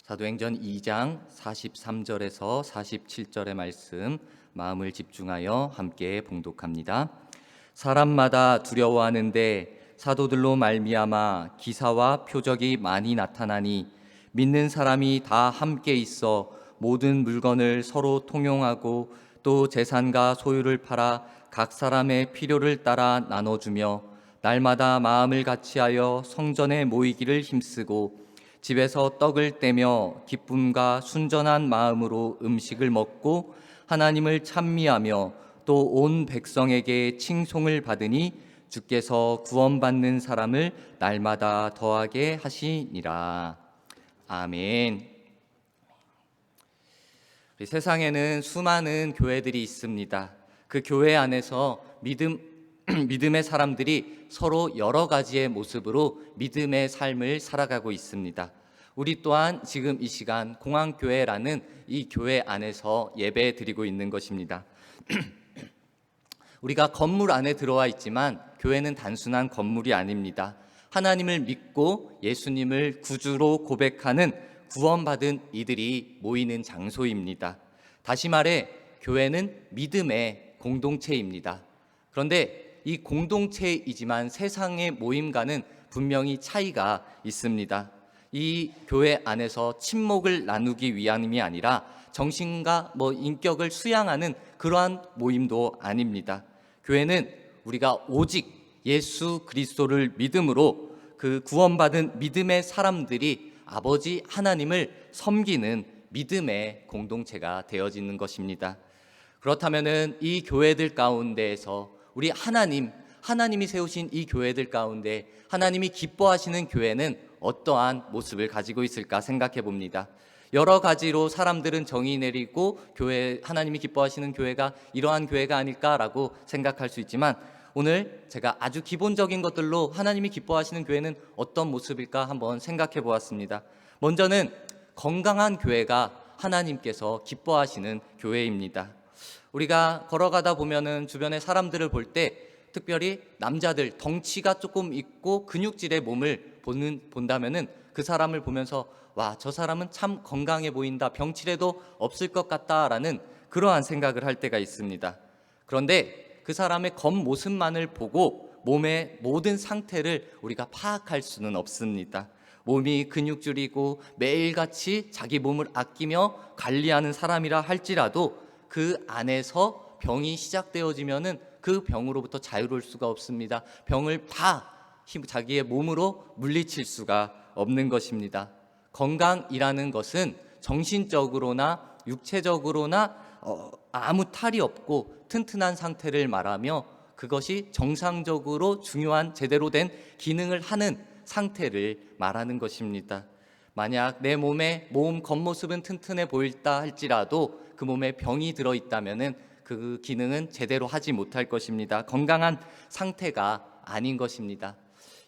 사도행전 2장 43절에서 47절의 말씀 마음을 집중하여 함께 봉독합니다. 사람마다 두려워하는데 사도들로 말미암아 기사와 표적이 많이 나타나니 믿는 사람이 다 함께 있어 모든 물건을 서로 통용하고 또 재산과 소유를 팔아 각 사람의 필요를 따라 나눠주며 날마다 마음을 같이하여 성전에 모이기를 힘쓰고 집에서 떡을 떼며 기쁨과 순전한 마음으로 음식을 먹고 하나님을 찬미하며 또 온 백성에게 칭송을 받으니 주께서 구원받는 사람을 날마다 더하게 하시니라. 아멘. 우리 세상에는 수많은 교회들이 있습니다. 그 교회 안에서 믿음의 사람들이 서로 여러 가지의 모습으로 믿음의 삶을 살아가고 있습니다. 우리 또한 지금 이 시간 공항교회라는 이 교회 안에서 예배 드리고 있는 것입니다. 우리가 건물 안에 들어와 있지만 교회는 단순한 건물이 아닙니다. 하나님을 믿고 예수님을 구주로 고백하는 구원받은 이들이 모이는 장소입니다. 다시 말해 교회는 믿음의 공동체입니다. 그런데 이 공동체이지만 세상의 모임과는 분명히 차이가 있습니다. 이 교회 안에서 친목을 나누기 위함이 아니라 정신과 인격을 수양하는 그러한 모임도 아닙니다. 교회는 우리가 오직 예수 그리스도를 믿음으로 그 구원받은 믿음의 사람들이 아버지 하나님을 섬기는 믿음의 공동체가 되어지는 것입니다. 그렇다면은 이 교회들 가운데에서 우리 하나님이 세우신 이 교회들 가운데 하나님이 기뻐하시는 교회는 어떠한 모습을 가지고 있을까 생각해 봅니다. 여러 가지로 사람들은 정의 내리고 하나님이 기뻐하시는 교회가 이러한 교회가 아닐까라고 생각할 수 있지만 오늘 제가 아주 기본적인 것들로 하나님이 기뻐하시는 교회는 어떤 모습일까 한번 생각해 보았습니다. 먼저는 건강한 교회가 하나님께서 기뻐하시는 교회입니다. 우리가 걸어가다 보면은 주변의 사람들을 볼 때 특별히 남자들 덩치가 조금 있고 근육질의 몸을 본다면은 그 사람을 보면서 와, 저 사람은 참 건강해 보인다, 병치레도 없을 것 같다라는 그러한 생각을 할 때가 있습니다. 그런데 그 사람의 겉모습만을 보고 몸의 모든 상태를 우리가 파악할 수는 없습니다. 몸이 근육줄이고 매일같이 자기 몸을 아끼며 관리하는 사람이라 할지라도 그 안에서 병이 시작되어지면은 그 병으로부터 자유로울 수가 없습니다. 병을 다 자기의 몸으로 물리칠 수가 없는 것입니다. 건강이라는 것은 정신적으로나 육체적으로나 아무 탈이 없고 튼튼한 상태를 말하며 그것이 정상적으로 중요한 제대로 된 기능을 하는 상태를 말하는 것입니다. 만약 내 몸 겉모습은 튼튼해 보일다 할지라도 그 몸에 병이 들어있다면 그 기능은 제대로 하지 못할 것입니다. 건강한 상태가 아닌 것입니다.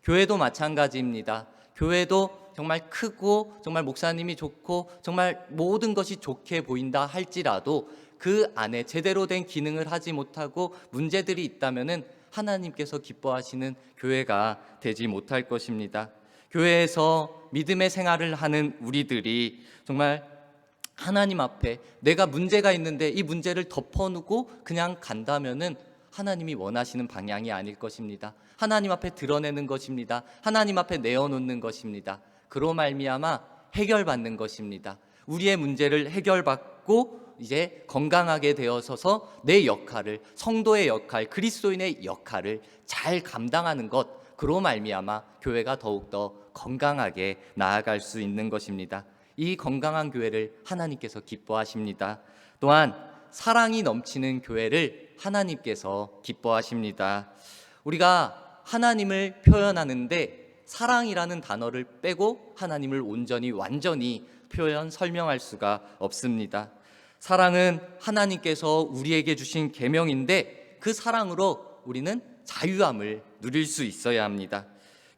교회도 마찬가지입니다. 교회도 정말 크고 정말 목사님이 좋고 정말 모든 것이 좋게 보인다 할지라도 그 안에 제대로 된 기능을 하지 못하고 문제들이 있다면 하나님께서 기뻐하시는 교회가 되지 못할 것입니다. 교회에서 믿음의 생활을 하는 우리들이 정말 하나님 앞에 내가 문제가 있는데 이 문제를 덮어놓고 그냥 간다면은 하나님이 원하시는 방향이 아닐 것입니다. 하나님 앞에 드러내는 것입니다. 하나님 앞에 내어놓는 것입니다. 그로 말미암아 해결받는 것입니다. 우리의 문제를 해결받고 이제 건강하게 되어서서 내 역할을, 성도의 역할, 그리스도인의 역할을 잘 감당하는 것, 그로 말미암아 교회가 더욱더 건강하게 나아갈 수 있는 것입니다. 이 건강한 교회를 하나님께서 기뻐하십니다. 또한 사랑이 넘치는 교회를 하나님께서 기뻐하십니다. 우리가 하나님을 표현하는데 사랑이라는 단어를 빼고 하나님을 온전히 완전히 설명할 수가 없습니다. 사랑은 하나님께서 우리에게 주신 계명인데 그 사랑으로 우리는 자유함을 누릴 수 있어야 합니다.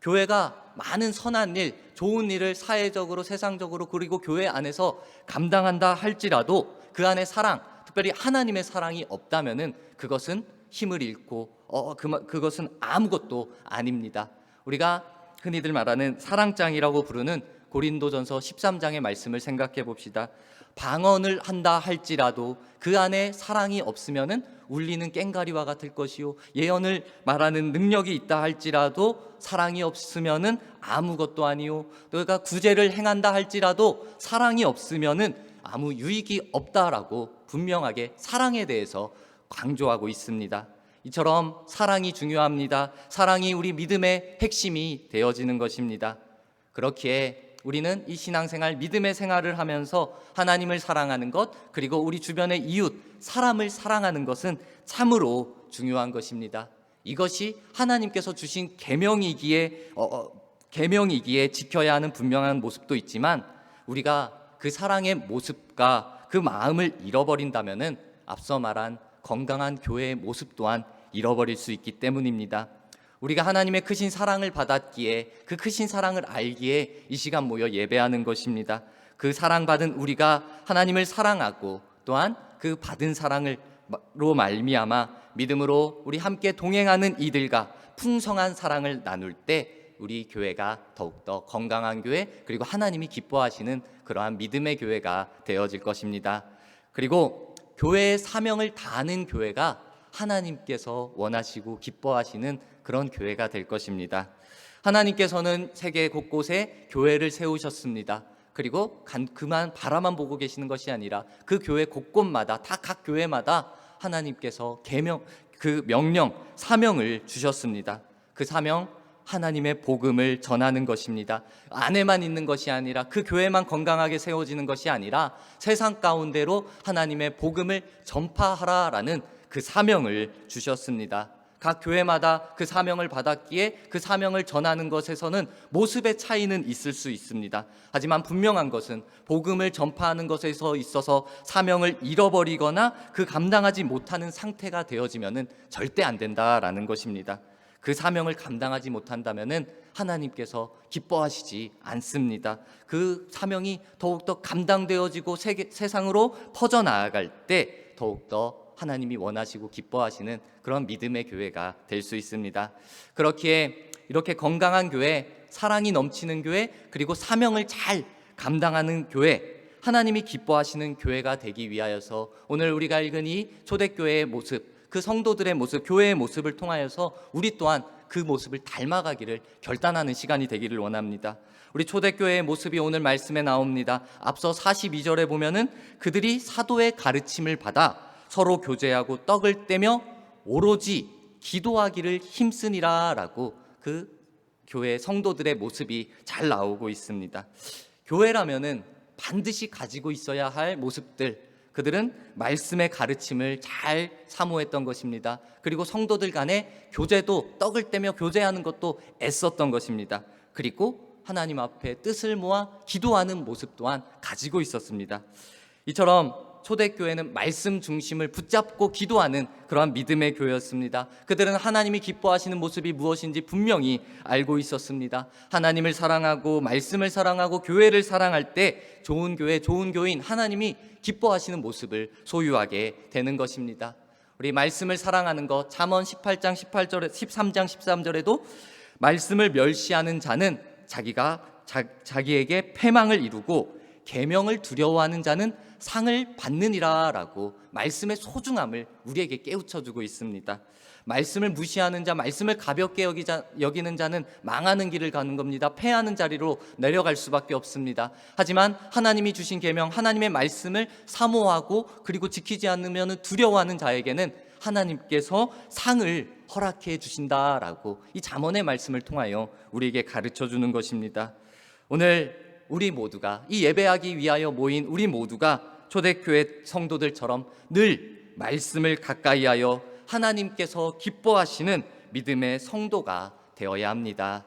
교회가 많은 선한 일, 좋은 일을 사회적으로, 세상적으로 그리고 교회 안에서 감당한다 할지라도 그 안에 사랑, 특별히 하나님의 사랑이 없다면은 그것은 힘을 잃고 그것은 아무것도 아닙니다. 우리가 흔히들 말하는 사랑장이라고 부르는 고린도전서 13장의 말씀을 생각해 봅시다. 방언을 한다 할지라도 그 안에 사랑이 없으면은 울리는 꽹과리와 같을 것이요, 예언을 말하는 능력이 있다 할지라도 사랑이 없으면은 아무것도 아니요, 너희가 구제를 행한다 할지라도 사랑이 없으면은 아무 유익이 없다라고 분명하게 사랑에 대해서 강조하고 있습니다. 이처럼 사랑이 중요합니다. 사랑이 우리 믿음의 핵심이 되어지는 것입니다. 그렇기에 우리는 이 신앙생활, 믿음의 생활을 하면서 하나님을 사랑하는 것, 그리고 우리 주변의 이웃, 사람을 사랑하는 것은 참으로 중요한 것입니다. 이것이 하나님께서 주신 계명이기에 지켜야 하는 분명한 모습도 있지만, 우리가 그 사랑의 모습과 그 마음을 잃어버린다면은 앞서 말한 건강한 교회의 모습 또한 잃어버릴 수 있기 때문입니다. 우리가 하나님의 크신 사랑을 받았기에, 그 크신 사랑을 알기에 이 시간 모여 예배하는 것입니다. 그 사랑받은 우리가 하나님을 사랑하고 또한 그 받은 사랑으로 말미암아 믿음으로 우리 함께 동행하는 이들과 풍성한 사랑을 나눌 때 우리 교회가 더욱더 건강한 교회, 그리고 하나님이 기뻐하시는 그러한 믿음의 교회가 되어질 것입니다. 그리고 교회의 사명을 다하는 교회가 하나님께서 원하시고 기뻐하시는 그런 교회가 될 것입니다. 하나님께서는 세계 곳곳에 교회를 세우셨습니다. 그리고 그만 바라만 보고 계시는 것이 아니라 그 교회 곳곳마다, 다 각 교회마다 하나님께서 그 명령, 사명을 주셨습니다. 그 사명, 하나님의 복음을 전하는 것입니다. 안에만 있는 것이 아니라, 그 교회만 건강하게 세워지는 것이 아니라 세상 가운데로 하나님의 복음을 전파하라라는 그 사명을 주셨습니다. 각 교회마다 그 사명을 받았기에 그 사명을 전하는 것에서는 모습의 차이는 있을 수 있습니다. 하지만 분명한 것은 복음을 전파하는 것에서 있어서 사명을 잃어버리거나 그 감당하지 못하는 상태가 되어지면은 절대 안 된다라는 것입니다. 그 사명을 감당하지 못한다면은 하나님께서 기뻐하시지 않습니다. 그 사명이 더욱더 감당되어지고 세상으로 퍼져나갈 때 더욱더 하나님이 원하시고 기뻐하시는 그런 믿음의 교회가 될 수 있습니다. 그렇기에 이렇게 건강한 교회, 사랑이 넘치는 교회, 그리고 사명을 잘 감당하는 교회, 하나님이 기뻐하시는 교회가 되기 위하여서 오늘 우리가 읽은 이 초대교회의 모습, 그 성도들의 모습, 교회의 모습을 통하여서 우리 또한 그 모습을 닮아가기를 결단하는 시간이 되기를 원합니다. 우리 초대교회의 모습이 오늘 말씀에 나옵니다. 앞서 42절에 보면은 그들이 사도의 가르침을 받아 서로 교제하고 떡을 떼며 오로지 기도하기를 힘쓰니라 라고 그 교회 성도들의 모습이 잘 나오고 있습니다. 교회라면은 반드시 가지고 있어야 할 모습들, 그들은 말씀의 가르침을 잘 사모했던 것입니다. 그리고 성도들 간의 교제도, 떡을 떼며 교제하는 것도 애썼던 것입니다. 그리고 하나님 앞에 뜻을 모아 기도하는 모습 또한 가지고 있었습니다. 이처럼 초대교회는 말씀 중심을 붙잡고 기도하는 그러한 믿음의 교회였습니다. 그들은 하나님이 기뻐하시는 모습이 무엇인지 분명히 알고 있었습니다. 하나님을 사랑하고 말씀을 사랑하고 교회를 사랑할 때 좋은 교회, 좋은 교인, 하나님이 기뻐하시는 모습을 소유하게 되는 것입니다. 우리 말씀을 사랑하는 것, 잠언 18장 18절에 13장 13절에도 말씀을 멸시하는 자는 자기에게 패망을 이루고 계명을 두려워하는 자는 상을 받느니라 라고 말씀의 소중함을 우리에게 깨우쳐주고 있습니다. 말씀을 무시하는 자, 말씀을 가볍게 여기는 자는 망하는 길을 가는 겁니다. 패하는 자리로 내려갈 수밖에 없습니다. 하지만 하나님이 주신 계명, 하나님의 말씀을 사모하고 그리고 지키지 않으면 두려워하는 자에게는 하나님께서 상을 허락해 주신다라고 이 잠언의 말씀을 통하여 우리에게 가르쳐 주는 것입니다. 오늘 우리 모두가, 이 예배하기 위하여 모인 우리 모두가 초대교회 성도들처럼 늘 말씀을 가까이하여 하나님께서 기뻐하시는 믿음의 성도가 되어야 합니다.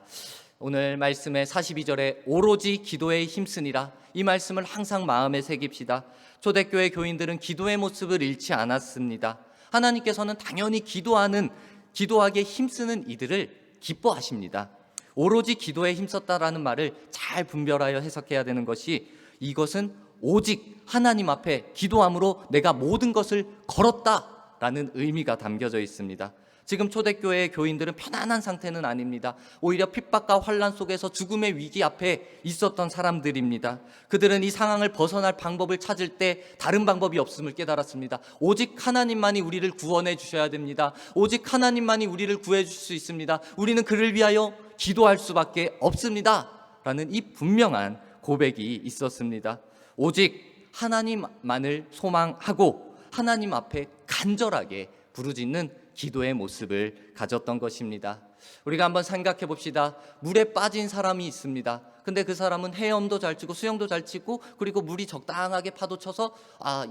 오늘 말씀의 42절에 오로지 기도에 힘쓰니라, 이 말씀을 항상 마음에 새깁시다. 초대교회 교인들은 기도의 모습을 잃지 않았습니다. 하나님께서는 당연히 기도하기에 힘쓰는 이들을 기뻐하십니다. 오로지 기도에 힘썼다라는 말을 잘 분별하여 해석해야 되는 것이, 이것은 오직 하나님 앞에 기도함으로 내가 모든 것을 걸었다라는 의미가 담겨져 있습니다. 지금 초대교회의 교인들은 편안한 상태는 아닙니다. 오히려 핍박과 환난 속에서 죽음의 위기 앞에 있었던 사람들입니다. 그들은 이 상황을 벗어날 방법을 찾을 때 다른 방법이 없음을 깨달았습니다. 오직 하나님만이 우리를 구원해 주셔야 됩니다. 오직 하나님만이 우리를 구해 주실 수 있습니다. 우리는 그를 위하여 기도할 수밖에 없습니다. 라는 이 분명한 고백이 있었습니다. 오직 하나님만을 소망하고 하나님 앞에 간절하게 부르짖는 기도의 모습을 가졌던 것입니다. 우리가 한번 생각해 봅시다. 물에 빠진 사람이 있습니다. 근데 그 사람은 헤엄도 잘 치고 수영도 잘 치고 그리고 물이 적당하게 파도 쳐서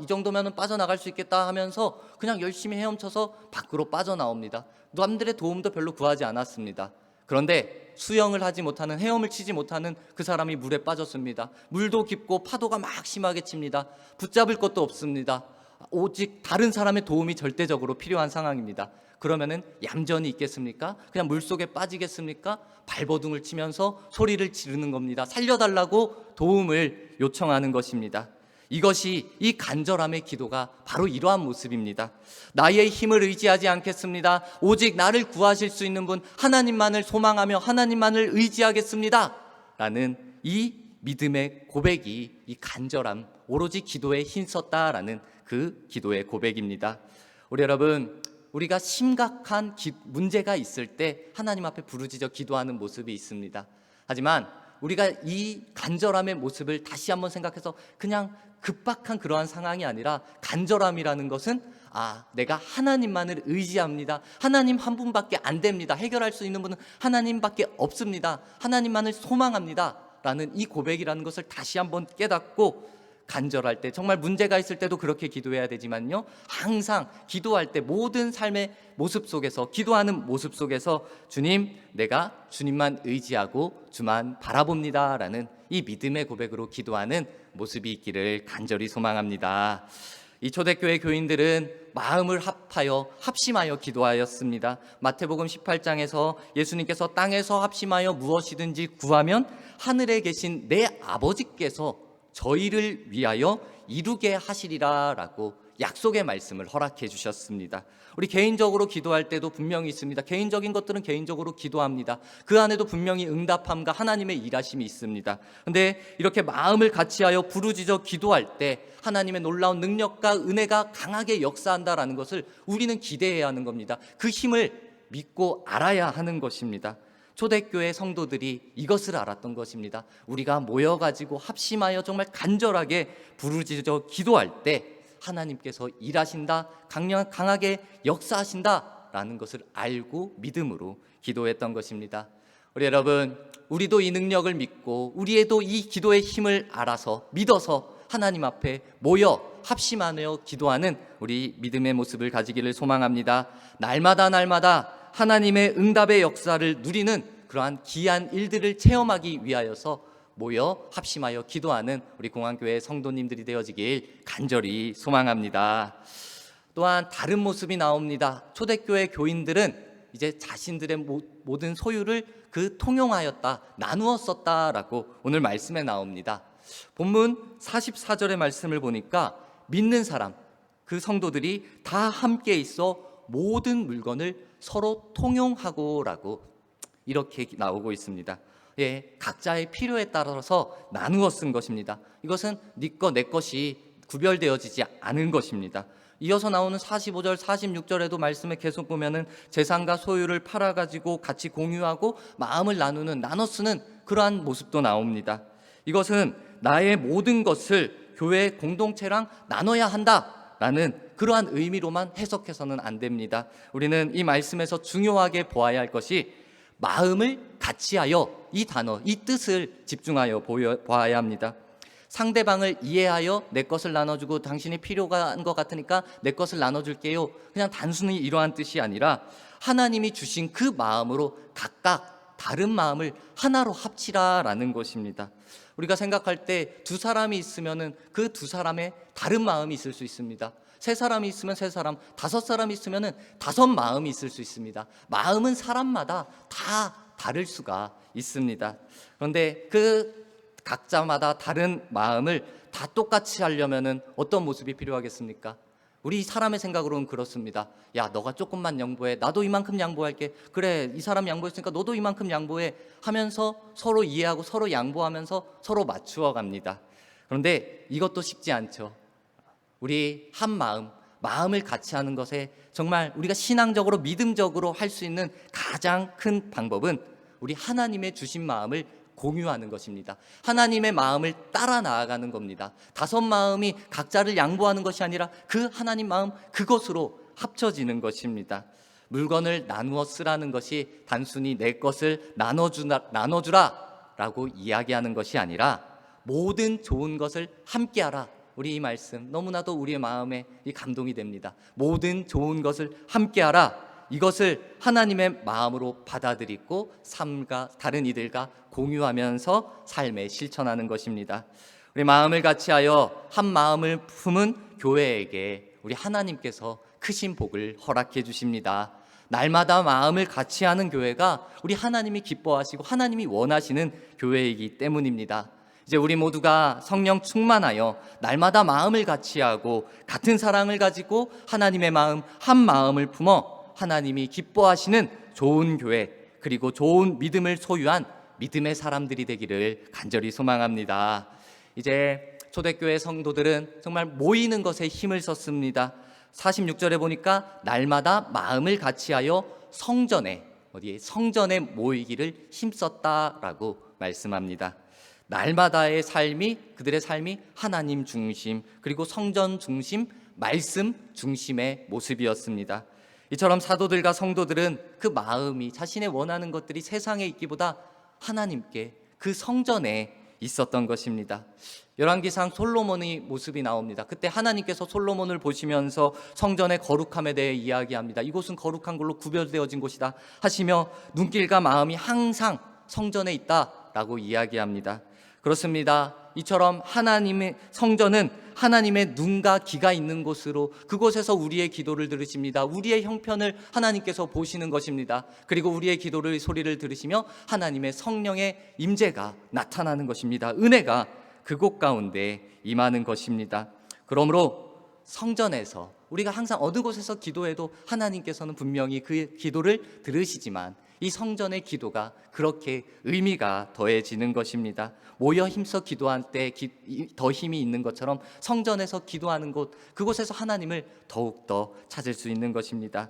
이 정도면 빠져나갈 수 있겠다 하면서 그냥 열심히 헤엄쳐서 밖으로 빠져나옵니다. 남들의 도움도 별로 구하지 않았습니다. 그런데 수영을 하지 못하는, 헤엄을 치지 못하는 그 사람이 물에 빠졌습니다. 물도 깊고 파도가 막 심하게 칩니다. 붙잡을 것도 없습니다. 오직 다른 사람의 도움이 절대적으로 필요한 상황입니다. 그러면은 얌전히 있겠습니까? 그냥 물속에 빠지겠습니까? 발버둥을 치면서 소리를 지르는 겁니다. 살려달라고 도움을 요청하는 것입니다. 이것이 이 간절함의 기도가 바로 이러한 모습입니다. 나의 힘을 의지하지 않겠습니다. 오직 나를 구하실 수 있는 분 하나님만을 소망하며 하나님만을 의지하겠습니다. 라는 이 믿음의 고백이, 이 간절함, 오로지 기도에 힘썼다라는 그 기도의 고백입니다. 우리 여러분, 우리가 심각한 문제가 있을 때 하나님 앞에 부르짖어 기도하는 모습이 있습니다. 하지만 우리가 이 간절함의 모습을 다시 한번 생각해서 그냥 급박한 그러한 상황이 아니라 간절함이라는 것은 내가 하나님만을 의지합니다. 하나님 한 분밖에 안 됩니다. 해결할 수 있는 분은 하나님밖에 없습니다. 하나님만을 소망합니다. 라는 이 고백이라는 것을 다시 한번 깨닫고 간절할 때, 정말 문제가 있을 때도 그렇게 기도해야 되지만요, 항상 기도할 때 모든 삶의 모습 속에서, 기도하는 모습 속에서 주님, 내가 주님만 의지하고 주만 바라봅니다 라는 이 믿음의 고백으로 기도하는 모습이 있기를 간절히 소망합니다. 이 초대교회 교인들은 마음을 합심하여 기도하였습니다. 마태복음 18장에서 예수님께서 땅에서 합심하여 무엇이든지 구하면 하늘에 계신 내 아버지께서 저희를 위하여 이루게 하시리라 라고 약속의 말씀을 허락해 주셨습니다. 우리 개인적으로 기도할 때도 분명히 있습니다. 개인적인 것들은 개인적으로 기도합니다. 그 안에도 분명히 응답함과 하나님의 일하심이 있습니다. 그런데 이렇게 마음을 같이하여 부르짖어 기도할 때 하나님의 놀라운 능력과 은혜가 강하게 역사한다라는 것을 우리는 기대해야 하는 겁니다. 그 힘을 믿고 알아야 하는 것입니다. 초대교회 성도들이 이것을 알았던 것입니다. 우리가 모여가지고 합심하여 정말 간절하게 부르짖어 기도할 때 하나님께서 일하신다, 강하게 역사하신다라는 것을 알고 믿음으로 기도했던 것입니다. 우리 여러분, 우리도 이 능력을 믿고 우리에도 이 기도의 힘을 알아서 믿어서 하나님 앞에 모여 합심하여 기도하는 우리 믿음의 모습을 가지기를 소망합니다. 날마다 하나님의 응답의 역사를 누리는 그러한 귀한 일들을 체험하기 위하여서 모여 합심하여 기도하는 우리 공항교회 성도님들이 되어지길 간절히 소망합니다. 또한 다른 모습이 나옵니다. 초대교회 교인들은 이제 자신들의 모든 소유를 통용하였다, 나누었었다라고 오늘 말씀에 나옵니다. 본문 44절의 말씀을 보니까 믿는 사람, 그 성도들이 다 함께 있어 모든 물건을 서로 통용하고라고 이렇게 나오고 있습니다. 각자의 필요에 따라서 나누어 쓴 것입니다. 이것은 네 것, 내 것이 구별되어지지 않은 것입니다. 이어서 나오는 45절, 46절에도 말씀을 계속 보면은 재산과 소유를 팔아가지고 같이 공유하고 마음을 나눠 쓰는 그러한 모습도 나옵니다. 이것은 나의 모든 것을 교회 공동체랑 나눠야 한다라는 그러한 의미로만 해석해서는 안 됩니다. 우리는 이 말씀에서 중요하게 보아야 할 것이 마음을 같이하여, 이 단어, 이 뜻을 집중하여 보아야 합니다. 상대방을 이해하여 내 것을 나눠주고 당신이 필요가 한 것 같으니까 내 것을 나눠줄게요, 그냥 단순히 이러한 뜻이 아니라 하나님이 주신 그 마음으로 각각 다른 마음을 하나로 합치라라는 것입니다. 우리가 생각할 때 두 사람이 있으면은 그 두 사람의 다른 마음이 있을 수 있습니다. 세 사람이 있으면 세 사람, 다섯 사람이 있으면은 다섯 마음이 있을 수 있습니다. 마음은 사람마다 다 다를 수가 있습니다. 그런데 그 각자마다 다른 마음을 다 똑같이 하려면은 어떤 모습이 필요하겠습니까? 우리 사람의 생각으로는 그렇습니다. 야, 너가 조금만 양보해. 나도 이만큼 양보할게. 그래, 이 사람 양보했으니까 너도 이만큼 양보해. 하면서 서로 이해하고 서로 양보하면서 서로 맞추어 갑니다. 그런데 이것도 쉽지 않죠. 우리 한 마음을 같이 하는 것에 정말 우리가 신앙적으로 믿음적으로 할 수 있는 가장 큰 방법은 우리 하나님의 주신 마음을 공유하는 것입니다. 하나님의 마음을 따라 나아가는 겁니다. 다섯 마음이 각자를 양보하는 것이 아니라 그 하나님 마음 그것으로 합쳐지는 것입니다. 물건을 나누어 쓰라는 것이 단순히 내 것을 나눠주라 라고 이야기하는 것이 아니라 모든 좋은 것을 함께하라. 우리 이 말씀 너무나도 우리의 마음에 이 감동이 됩니다. 모든 좋은 것을 함께하라. 이것을 하나님의 마음으로 받아들이고 삶과 다른 이들과 공유하면서 삶에 실천하는 것입니다. 우리 마음을 같이하여 한 마음을 품은 교회에게 우리 하나님께서 크신 복을 허락해 주십니다. 날마다 마음을 같이하는 교회가 우리 하나님이 기뻐하시고 하나님이 원하시는 교회이기 때문입니다. 이제 우리 모두가 성령 충만하여 날마다 마음을 같이하고 같은 사랑을 가지고 하나님의 마음 한 마음을 품어 하나님이 기뻐하시는 좋은 교회 그리고 좋은 믿음을 소유한 믿음의 사람들이 되기를 간절히 소망합니다. 이제 초대교회 성도들은 정말 모이는 것에 힘을 썼습니다. 46절에 보니까 날마다 마음을 같이하여 성전에 모이기를 힘썼다라고 말씀합니다. 날마다의 삶이 그들의 삶이 하나님 중심 그리고 성전 중심 말씀 중심의 모습이었습니다. 이처럼 사도들과 성도들은 그 마음이 자신의 원하는 것들이 세상에 있기보다 하나님께 그 성전에 있었던 것입니다. 열왕기상 솔로몬의 모습이 나옵니다. 그때 하나님께서 솔로몬을 보시면서 성전의 거룩함에 대해 이야기합니다. 이곳은 거룩한 걸로 구별되어진 곳이다 하시며 눈길과 마음이 항상 성전에 있다라고 이야기합니다. 그렇습니다. 이처럼 하나님의 성전은 하나님의 눈과 귀가 있는 곳으로 그곳에서 우리의 기도를 들으십니다. 우리의 형편을 하나님께서 보시는 것입니다. 그리고 우리의 기도를 소리를 들으시며 하나님의 성령의 임재가 나타나는 것입니다. 은혜가 그곳 가운데 임하는 것입니다. 그러므로 성전에서 우리가 항상 어느 곳에서 기도해도 하나님께서는 분명히 그 기도를 들으시지만 이 성전의 기도가 그렇게 의미가 더해지는 것입니다. 모여 힘써 기도할 때 더 힘이 있는 것처럼 성전에서 기도하는 곳 그곳에서 하나님을 더욱더 찾을 수 있는 것입니다.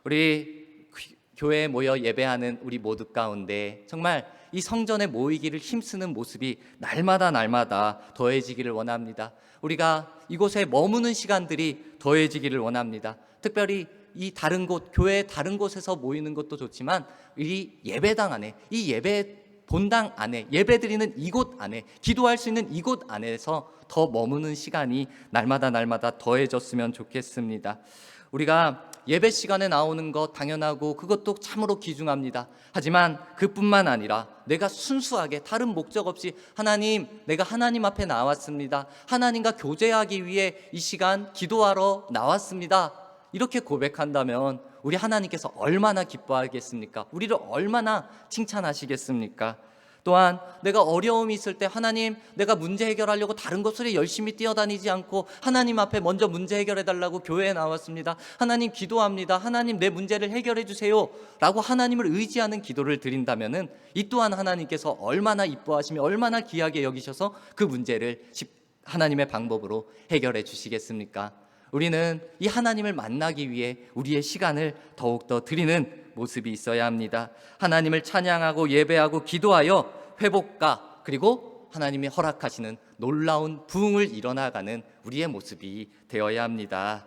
우리 교회에 모여 예배하는 우리 모두 가운데 정말 이 성전에 모이기를 힘쓰는 모습이 날마다 더해지기를 원합니다. 우리가 이곳에 머무는 시간들이 더해지기를 원합니다. 특별히 이 다른 곳, 교회 다른 곳에서 모이는 것도 좋지만 이 예배당 안에, 이 예배 본당 안에, 예배드리는 이곳 안에, 기도할 수 있는 이곳 안에서 더 머무는 시간이 날마다 더해졌으면 좋겠습니다. 우리가 예배 시간에 나오는 것 당연하고 그것도 참으로 귀중합니다. 하지만 그뿐만 아니라 내가 순수하게 다른 목적 없이 하나님, 내가 하나님 앞에 나왔습니다. 하나님과 교제하기 위해 이 시간 기도하러 나왔습니다. 이렇게 고백한다면 우리 하나님께서 얼마나 기뻐하겠습니까? 우리를 얼마나 칭찬하시겠습니까? 또한 내가 어려움이 있을 때 하나님, 내가 문제 해결하려고 다른 곳으로 열심히 뛰어다니지 않고 하나님 앞에 먼저 문제 해결해 달라고 교회에 나왔습니다. 하나님 기도합니다. 하나님 내 문제를 해결해 주세요 라고 하나님을 의지하는 기도를 드린다면 이 또한 하나님께서 얼마나 이뻐하시며 얼마나 귀하게 여기셔서 그 문제를 하나님의 방법으로 해결해 주시겠습니까? 우리는 이 하나님을 만나기 위해 우리의 시간을 더욱더 드리는 모습이 있어야 합니다. 하나님을 찬양하고 예배하고 기도하여 회복과 그리고 하나님이 허락하시는 놀라운 부흥을 이뤄나가는 우리의 모습이 되어야 합니다.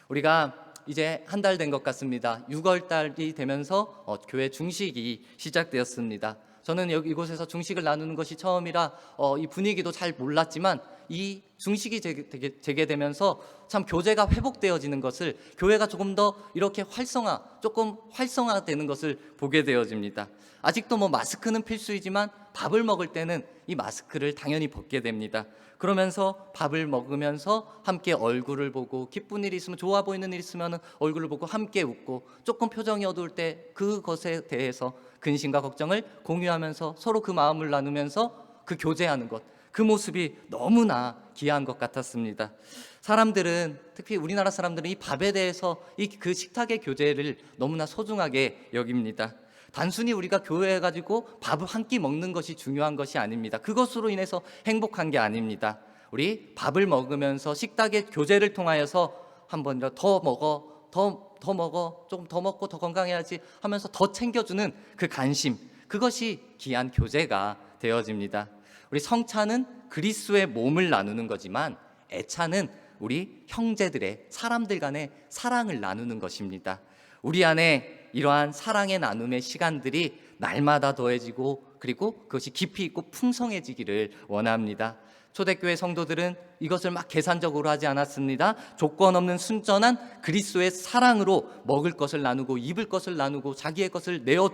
우리가 이제 한 달 된 것 같습니다. 6월 달이 되면서 교회 중식이 시작되었습니다. 저는 이곳에서 중식을 나누는 것이 처음이라 이 분위기도 잘 몰랐지만 이 중식이 제게 되면서 참 교제가 회복되어지는 것을, 교회가 조금 더 이렇게 조금 활성화되는 것을 보게 되어집니다. 아직도 마스크는 필수이지만 밥을 먹을 때는 이 마스크를 당연히 벗게 됩니다. 그러면서 밥을 먹으면서 함께 얼굴을 보고 기쁜 일이 있으면, 좋아 보이는 일이 있으면 얼굴을 보고 함께 웃고, 조금 표정이 어두울 때 그것에 대해서 근심과 걱정을 공유하면서 서로 그 마음을 나누면서 그 교제하는 것, 그 모습이 너무나 귀한 것 같았습니다. 사람들은, 특히 우리나라 사람들은 이 밥에 대해서 그 식탁의 교제를 너무나 소중하게 여깁니다. 단순히 우리가 교회에 가지고 밥을 한 끼 먹는 것이 중요한 것이 아닙니다. 그것으로 인해서 행복한 게 아닙니다. 우리 밥을 먹으면서 식탁의 교제를 통하여서 한 번이라도 더 먹어, 더 먹어, 조금 더 먹고 더 건강해야지 하면서 더 챙겨주는 그 관심, 그것이 귀한 교제가 되어집니다. 우리 성차는 그리스도의 몸을 나누는 거지만 애차는 우리 형제들의, 사람들 간의 사랑을 나누는 것입니다. 우리 안에 이러한 사랑의 나눔의 시간들이 날마다 더해지고, 그리고 그것이 깊이 있고 풍성해지기를 원합니다. 초대교회 성도들은 이것을 막 계산적으로 하지 않았습니다. 조건 없는 순전한 그리스도의 사랑으로 먹을 것을 나누고 입을 것을 나누고 자기의 것을 내어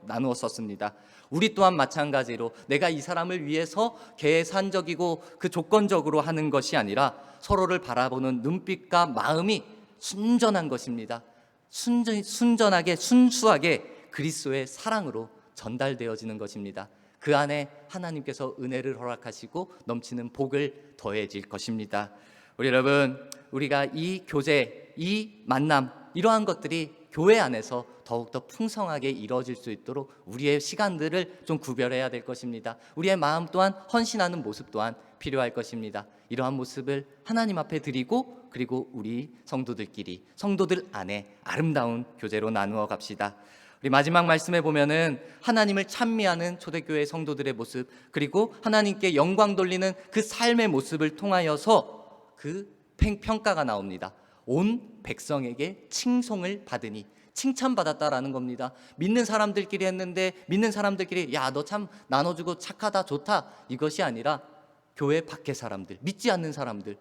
나누었었습니다. 우리 또한 마찬가지로 내가 이 사람을 위해서 계산적이고 그 조건적으로 하는 것이 아니라 서로를 바라보는 눈빛과 마음이 순전한 것입니다. 순전하게, 순수하게 그리스도의 사랑으로 전달되어지는 것입니다. 그 안에 하나님께서 은혜를 허락하시고 넘치는 복을 더해질 것입니다. 우리 여러분, 우리가 이 교제, 이 만남, 이러한 것들이 교회 안에서 더욱더 풍성하게 이루어질 수 있도록 우리의 시간들을 좀 구별해야 될 것입니다. 우리의 마음 또한 헌신하는 모습 또한 필요할 것입니다. 이러한 모습을 하나님 앞에 드리고, 그리고 우리 성도들끼리, 성도들 안에 아름다운 교제로 나누어 갑시다. 우리 마지막 말씀에 보면은 하나님을 찬미하는 초대교회 성도들의 모습, 그리고 하나님께 영광 돌리는 그 삶의 모습을 통하여서 그 평가가 나옵니다. 온 백성에게 칭송을 받으니, 칭찬받았다라는 겁니다. 믿는 사람들끼리 했는데 믿는 사람들끼리 야, 너 참 나눠주고 착하다, 좋다, 이것이 아니라 교회 밖의 사람들, 믿지 않는 사람들,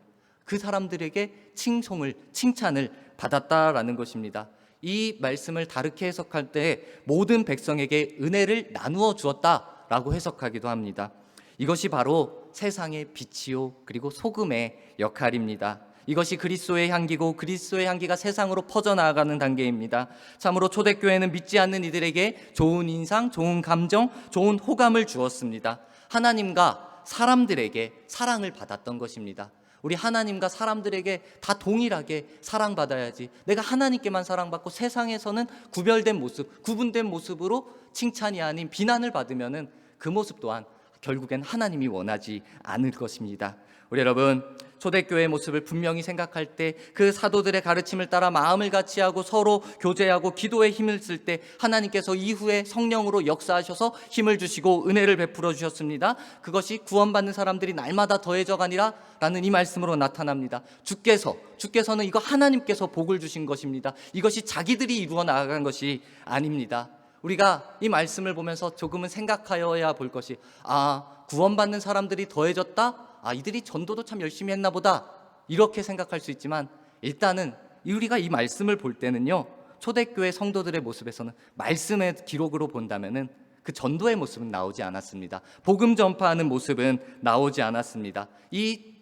그 사람들에게 칭찬을 받았다라는 것입니다. 이 말씀을 다르게 해석할 때 모든 백성에게 은혜를 나누어 주었다라고 해석하기도 합니다. 이것이 바로 세상의 빛이요, 그리고 소금의 역할입니다. 이것이 그리스도의 향기고, 그리스도의 향기가 세상으로 퍼져나가는 단계입니다. 참으로 초대교회는 믿지 않는 이들에게 좋은 인상, 좋은 감정, 좋은 호감을 주었습니다. 하나님과 사람들에게 사랑을 받았던 것입니다. 우리 하나님과 사람들에게 다 동일하게 사랑받아야지, 내가 하나님께만 사랑받고 세상에서는 구별된 모습, 구분된 모습으로 칭찬이 아닌 비난을 받으면은 그 모습 또한 결국엔 하나님이 원하지 않을 것입니다. 우리 여러분, 초대교회의 모습을 분명히 생각할 때 그 사도들의 가르침을 따라 마음을 같이하고 서로 교제하고 기도에 힘을 쓸 때 하나님께서 이후에 성령으로 역사하셔서 힘을 주시고 은혜를 베풀어 주셨습니다. 그것이 구원받는 사람들이 날마다 더해져 가니라 라는 이 말씀으로 나타납니다. 주께서는 이거 하나님께서 복을 주신 것입니다. 이것이 자기들이 이루어 나아간 것이 아닙니다. 우리가 이 말씀을 보면서 조금은 생각하여야 볼 것이, 구원받는 사람들이 더해졌다? 이들이 전도도 참 열심히 했나 보다, 이렇게 생각할 수 있지만, 일단은 우리가 이 말씀을 볼 때는요, 초대교회 성도들의 모습에서는 말씀의 기록으로 본다면은 그 전도의 모습은 나오지 않았습니다. 복음 전파하는 모습은 나오지 않았습니다. 이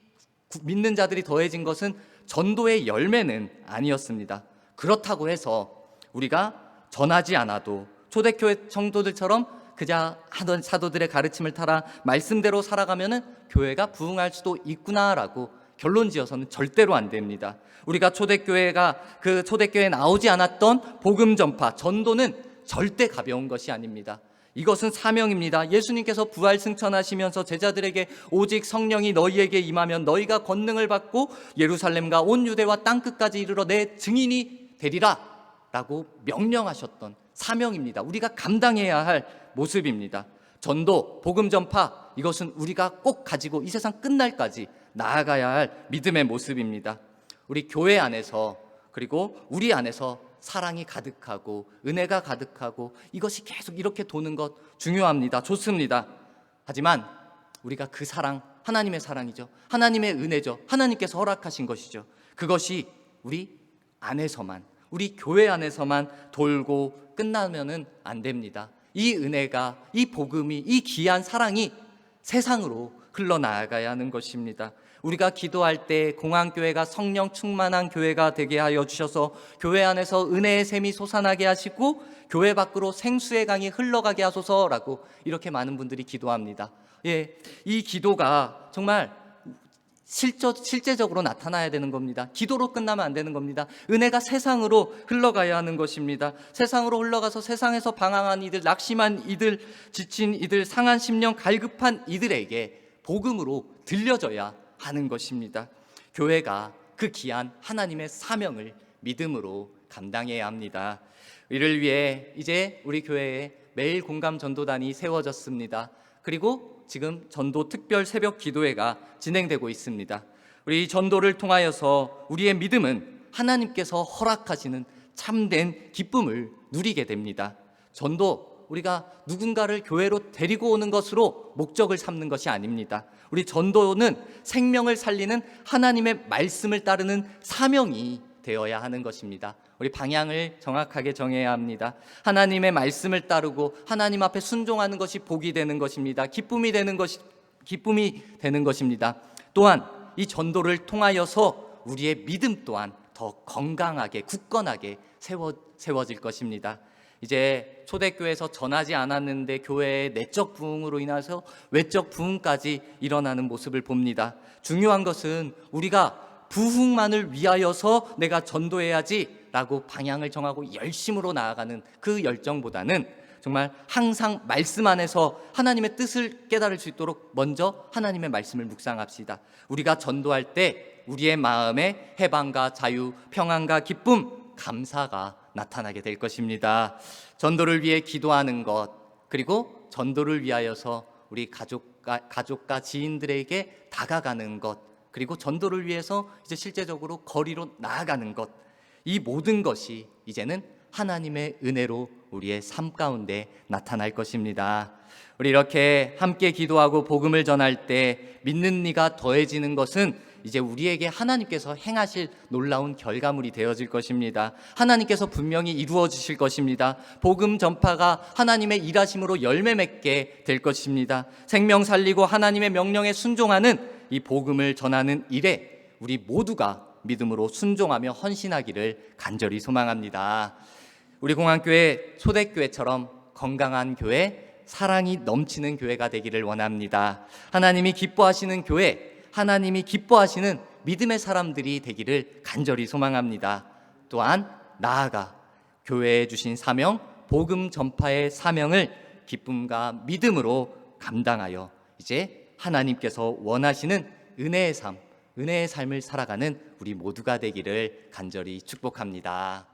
믿는 자들이 더해진 것은 전도의 열매는 아니었습니다. 그렇다고 해서 우리가 전하지 않아도 초대교회 성도들처럼 그저 하던 사도들의 가르침을 따라 말씀대로 살아가면은 교회가 부흥할 수도 있구나라고 결론 지어서는 절대로 안 됩니다. 우리가 초대교회에 나오지 않았던 복음 전파, 전도는 절대 가벼운 것이 아닙니다. 이것은 사명입니다. 예수님께서 부활 승천하시면서 제자들에게 오직 성령이 너희에게 임하면 너희가 권능을 받고 예루살렘과 온 유대와 땅끝까지 이르러 내 증인이 되리라 라고 명령하셨던 사명입니다. 우리가 감당해야 할 모습입니다. 전도, 복음 전파, 이것은 우리가 꼭 가지고 이 세상 끝날까지 나아가야 할 믿음의 모습입니다. 우리 교회 안에서, 그리고 우리 안에서 사랑이 가득하고 은혜가 가득하고 이것이 계속 이렇게 도는 것 중요합니다. 좋습니다. 하지만 우리가 그 사랑, 하나님의 사랑이죠. 하나님의 은혜죠. 하나님께서 허락하신 것이죠. 그것이 우리 안에서만, 우리 교회 안에서만 돌고 끝나면은 안 됩니다. 이 은혜가, 이 복음이, 이 귀한 사랑이 세상으로 흘러나가야 하는 것입니다. 우리가 기도할 때 공항교회가 성령 충만한 교회가 되게 하여 주셔서 교회 안에서 은혜의 샘이 솟아나게 하시고 교회 밖으로 생수의 강이 흘러가게 하소서라고 이렇게 많은 분들이 기도합니다. 이 기도가 정말 실제적으로 나타나야 되는 겁니다. 기도로 끝나면 안 되는 겁니다. 은혜가 세상으로 흘러가야 하는 것입니다. 세상으로 흘러가서 세상에서 방황한 이들, 낙심한 이들, 지친 이들, 상한 심령, 갈급한 이들에게 복음으로 들려져야 하는 것입니다. 교회가 그 귀한 하나님의 사명을 믿음으로 감당해야 합니다. 이를 위해 이제 우리 교회에 매일 공감 전도단이 세워졌습니다. 그리고 지금 전도 특별 새벽 기도회가 진행되고 있습니다. 우리 전도를 통하여서 우리의 믿음은 하나님께서 허락하시는 참된 기쁨을 누리게 됩니다. 전도, 우리가 누군가를 교회로 데리고 오는 것으로 목적을 삼는 것이 아닙니다. 우리 전도는 생명을 살리는 하나님의 말씀을 따르는 사명이 되어야 하는 것입니다. 우리 방향을 정확하게 정해야 합니다. 하나님의 말씀을 따르고 하나님 앞에 순종하는 것이 복이 되는 것입니다. 기쁨이 되는 것입니다. 또한 이 전도를 통하여서 우리의 믿음 또한 더 건강하게 굳건하게 세워질 것입니다. 이제 초대교회에서 전하지 않았는데 교회의 내적 부흥으로 인해서 외적 부흥까지 일어나는 모습을 봅니다. 중요한 것은 우리가 부흥만을 위하여서 내가 전도해야지 라고 방향을 정하고 열심으로 나아가는 그 열정보다는 정말 항상 말씀 안에서 하나님의 뜻을 깨달을 수 있도록 먼저 하나님의 말씀을 묵상합시다. 우리가 전도할 때 우리의 마음에 해방과 자유, 평안과 기쁨, 감사가 나타나게 될 것입니다. 전도를 위해 기도하는 것, 그리고 전도를 위하여서 우리 가족과 지인들에게 다가가는 것, 그리고 전도를 위해서 이제 실제적으로 거리로 나아가는 것, 이 모든 것이 이제는 하나님의 은혜로 우리의 삶 가운데 나타날 것입니다. 우리 이렇게 함께 기도하고 복음을 전할 때 믿는 이가 더해지는 것은 이제 우리에게 하나님께서 행하실 놀라운 결과물이 되어질 것입니다. 하나님께서 분명히 이루어 주실 것입니다. 복음 전파가 하나님의 일하심으로 열매 맺게 될 것입니다. 생명 살리고 하나님의 명령에 순종하는 이 복음을 전하는 일에 우리 모두가 믿음으로 순종하며 헌신하기를 간절히 소망합니다. 우리 공항교회 초대교회처럼 건강한 교회, 사랑이 넘치는 교회가 되기를 원합니다. 하나님이 기뻐하시는 교회, 하나님이 기뻐하시는 믿음의 사람들이 되기를 간절히 소망합니다. 또한 나아가 교회에 주신 사명, 복음 전파의 사명을 기쁨과 믿음으로 감당하여 이제 하나님께서 원하시는 은혜의 삶을 살아가는 우리 모두가 되기를 간절히 축복합니다.